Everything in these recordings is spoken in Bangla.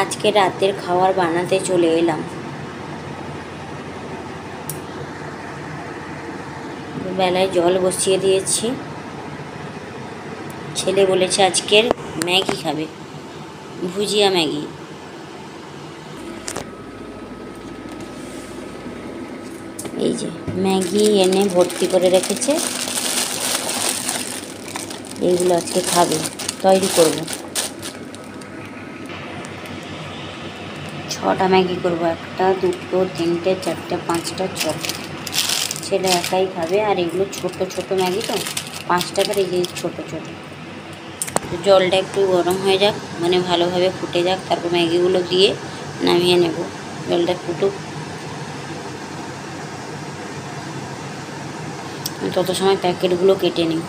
আজকে রাতের খাবার বানাতে চলে এলাম। বেলায় জল বসিয়ে দিয়েছি। ছেলে বলেছে আজকের ম্যাগি খাবে, ভুজিয়া ম্যাগি। এই যে ম্যাগি এনে ভর্তি করে রেখেছে, এইগুলো আজকে খাবে, তৈরি করব। 6টা ম্যাগি করব, 1টা 2টো 3টে 4টে 5টা 6টা। ছেলে একাই খাবে, আর এগুলো ছোট ছোট ম্যাগি তো 5 টাকার, এই যে ছোট ছোট। তো জলটা একটু গরম হয়ে যাক, মানে ভালোভাবে ফুটে যাক, তারপর ম্যাগিগুলো দিয়ে নামিয়ে নেব। জলটা ফুটুক, তত সময় প্যাকেটগুলো কেটে নিই।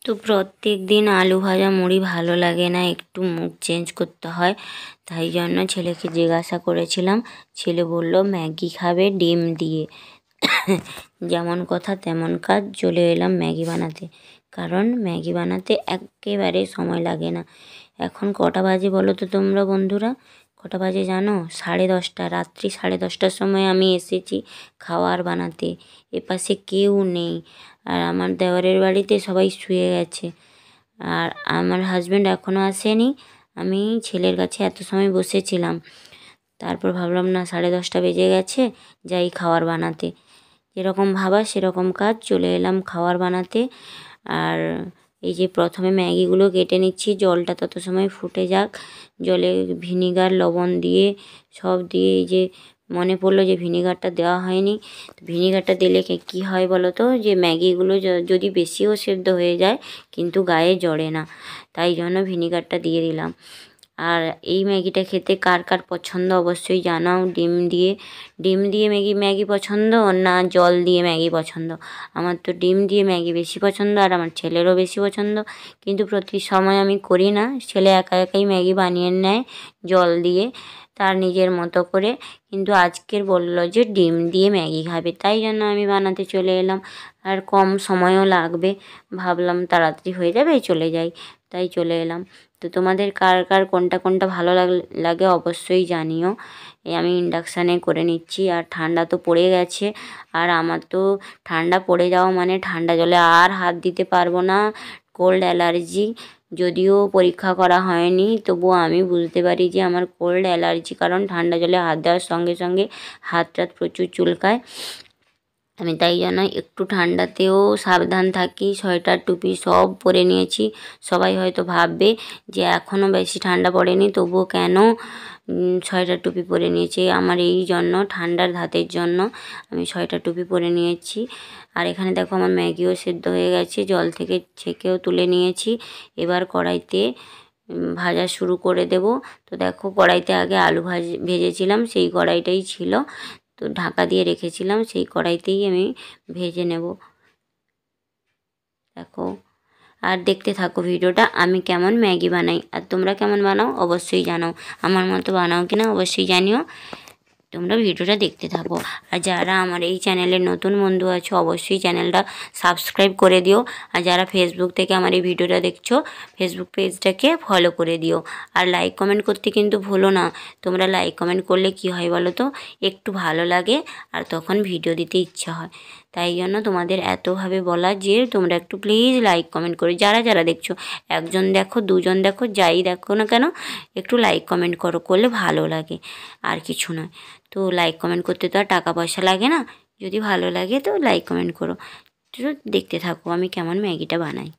তো প্রত্যেক দিন আলু ভাজা মুড়ি ভালো লাগে না, একটু মুখ চেঞ্জ করতে হয়। তাই জন্য ছেলেকে জিজ্ঞাসা করেছিলাম, ছেলে বলল ম্যাগি খাবে ডিম দিয়ে। যেমন কথা তেমন কাজ, চলে এলাম ম্যাগি বানাতে। কারণ ম্যাগি বানাতে একেবারে সময় লাগে না। এখন কটা বাজে বলো তো তোমরা বন্ধুরা? কটা বাজে জানো? 10:30। রাত্রি 10:30টার সময় আমি এসেছি খাবার বানাতে। এপাশে কেউ নেই, আর আমার দেওরের বাড়িতে সবাই শুয়ে গেছে, আর আমার হাজব্যান্ড এখনও আসেনি। আমি ছেলের কাছে এত সময় বসেছিলাম, তারপর ভাবলাম না 10:30 বেজে গেছে, যাই খাবার বানাতে। যেরকম ভাবা সেরকম কাজ, চলে এলাম খাবার বানাতে। আর এই যে প্রথমে ম্যাগিগুলো কেটে নিচ্ছি, জলটা তত সময় ফুটে যাক। জলে ভিনিগার লবণ দিয়ে সব দিয়ে, এই যে মনে পড়লো যে ভিনিগারটা দেওয়া হয়নি। ভিনিগারটা দিলে কী হয় বলো তো, যে ম্যাগিগুলো যদি বেশিও সেদ্ধ হয়ে যায় কিন্তু গায়ে জড়ে না, তাই জন্য ভিনিগারটা দিয়ে দিলাম। আর এই ম্যাগিটা খেতে কার কার পছন্দ অবশ্যই জানাও। ডিম দিয়ে ম্যাগি পছন্দ না জল দিয়ে ম্যাগি পছন্দ? আমার তো ডিম দিয়ে ম্যাগি বেশি পছন্দ, আর আমার ছেলেরও বেশি পছন্দ। কিন্তু প্রতি সময় আমি করি না, ছেলে একা একাই ম্যাগি বানিয়ে নেয় জল দিয়ে তার নিজের মতো করে। কিন্তু আজকের বললো যে ডিম দিয়ে ম্যাগি খাবে, তাই জন্য আমি বানাতে চলে এলাম। আর কম সময়ও লাগবে, ভাবলাম তাড়াতাড়ি হয়ে যাবে, চলে যাই, তাই চলে এলাম। তো তোমাদের কার কার কোনটা কোনটা ভালো লাগে অবশ্যই জানিও। আমি ইন্ডাকশানে করে নিচ্ছি। আর ঠান্ডা তো পড়ে গেছে, আর আমার তো ঠান্ডা পড়ে যাওয়া মানে ঠান্ডা জলে আর হাত দিতে পারবো না, কোল্ড অ্যালার্জি। যদিও পরীক্ষা করা হয়নি, তবুও আমি বুঝতে পারি যে আমার কোল্ড অ্যালার্জি, কারণ ঠান্ডা জলে হাত দেওয়ার সঙ্গে সঙ্গে হাত টাত প্রচুর চুলকায়। আমি তাই জন্য একটু ঠান্ডাতেও সাবধান থাকি, সোয়েটার টুপি সব পরে নিয়েছি। সবাই হয়তো ভাববে যে এখনও বেশি ঠান্ডা পড়েনি, তবুও কেন সোয়েটার টুপি পরে নিয়েছি। আমার এই জন্য, ঠান্ডার ধাতের জন্য আমি সোয়েটার টুপি পরে নিয়েছি। আর এখানে দেখো আমার ম্যাগিও সেদ্ধ হয়ে গেছে, জল থেকে ছেঁকেও তুলে নিয়েছি। এবার কড়াইতে ভাজা শুরু করে দেব। তো দেখো কড়াইতে আগে আলু ভেজেছিলাম, সেই কড়াইটাই ছিল, তো ঢাকা দিয়ে রেখেছিলাম, সেই কড়াইতেই আমি ভেজে নেব। দেখো, আর দেখতে থাকো ভিডিওটা, আমি কেমন ম্যাগি বানাই। আর তোমরা কেমন বানাও অবশ্যই জানাও, আমার মতো বানাও কিনা অবশ্যই জানিও। তোমরা ভিডিওটা দেখতে থাকো। আর যারা আমার এই চ্যানেলের নতুন বন্ধু আছো অবশ্যই চ্যানেলটা সাবস্ক্রাইব করে দিও। আর যারা ফেসবুক থেকে আমার এই ভিডিওটা দেখছো, ফেসবুক পেজটাকে ফলো করে দিও। আর লাইক কমেন্ট করতে কিন্তু ভুলো না। তোমরা লাইক কমেন্ট করলে কি হয় বলো তো, একটু ভালো লাগে, আর তখন ভিডিও দিতে ইচ্ছা হয়। তাই জন্য তোমাদের এতভাবে বলা যে তোমরা একটু প্লিজ লাইক কমেন্ট করো। যারা যারা দেখছো, একজন দেখো, দুজন দেখো, যাই দেখো না কেন, একটু লাইক কমেন্ট করলে ভালো লাগে, আর কিছু নয়। তো লাইক কমেন্ট করতে তো আর টাকা পয়সা লাগে না, যদি ভালো লাগে তো লাইক কমেন্ট করো। তো দেখতে থাকো আমি কেমন ম্যাগিটা বানাই।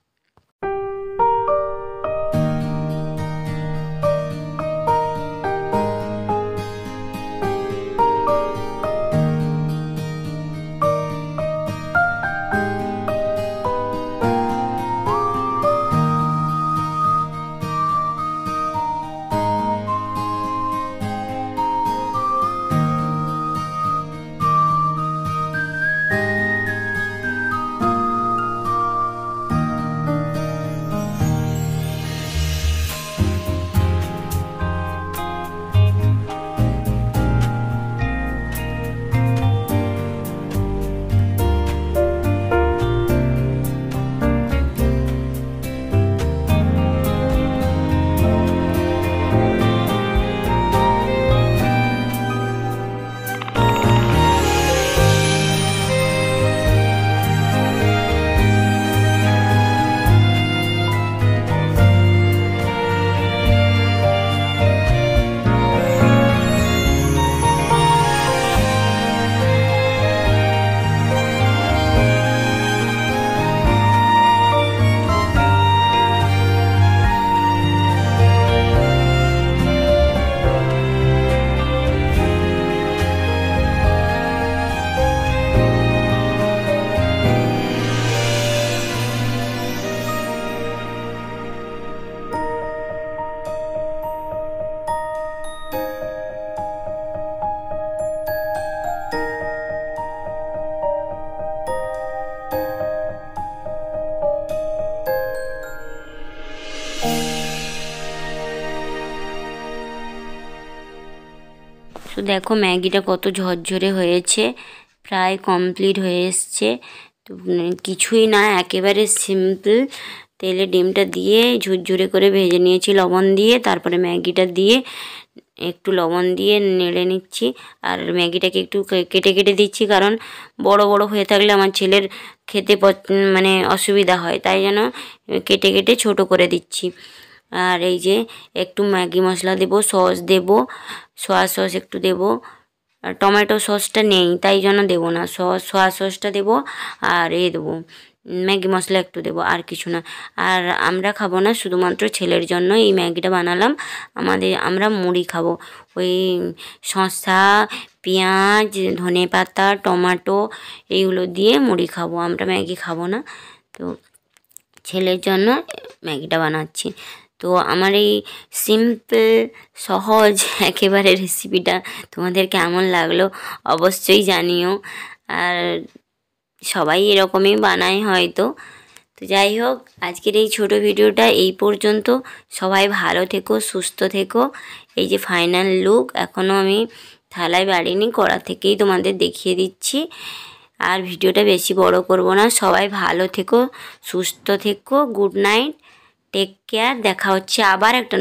দেখো ম্যাগিটা কত ঝরঝরে হয়েছে, প্রায় কমপ্লিট হয়ে এসছে। তো কিছুই না, একেবারে সিম্পল। তেলে ডিমটা দিয়ে ঝুরঝুরে করে ভেজে নিয়েছি লবণ দিয়ে, তারপরে ম্যাগিটা দিয়ে একটু লবণ দিয়ে নেড়ে নিচ্ছি। আর ম্যাগিটাকে একটু কেটে কেটে দিচ্ছি, কারণ বড় বড় হয়ে থাকলে আমার ছেলের খেতে মানে অসুবিধা হয়, তাই জন্য কেটে কেটে ছোট করে দিচ্ছি। আর এই যে একটু ম্যাগি মশলা দেবো, সস দেবো, সয়া সস একটু দেবো। আর টমেটো সসটা নেই তাই জন্য দেবো না, সয়া সসটা দেবো। আর দেবো ম্যাগি মশলা একটু দেবো, আর কিছু না। আর আমরা খাবো না, শুধুমাত্র ছেলের জন্য এই ম্যাগিটা বানালাম। আমরা মুড়ি খাবো, ওই শসা, পেঁয়াজ, ধনেপাতা, টমেটো এইগুলো দিয়ে মুড়ি খাবো, আমরা ম্যাগি খাবো না। তো ছেলের জন্য ম্যাগিটা বানাচ্ছি। তো আমার এই সিম্পল সহজ একেবারে রেসিপিটা তোমাদের কেমন লাগলো অবশ্যই জানিও। আর সবাই এরকমই বানায় হয়তো। তো যাই হোক, আজকের এই ছোট ভিডিওটা এই পর্যন্ত। সবাই ভালো থেকো, সুস্থ থেকো। এই যে ফাইনাল লুক, এখনও আমি থালায় বাড়িনি, কড়া থেকেই তোমাদের দেখিয়ে দিচ্ছি। আর ভিডিওটা বেশি বড় করব না। সবাই ভালো থেকো, সুস্থ থেকো। Good night, take care. দেখা হচ্ছে আবার একটা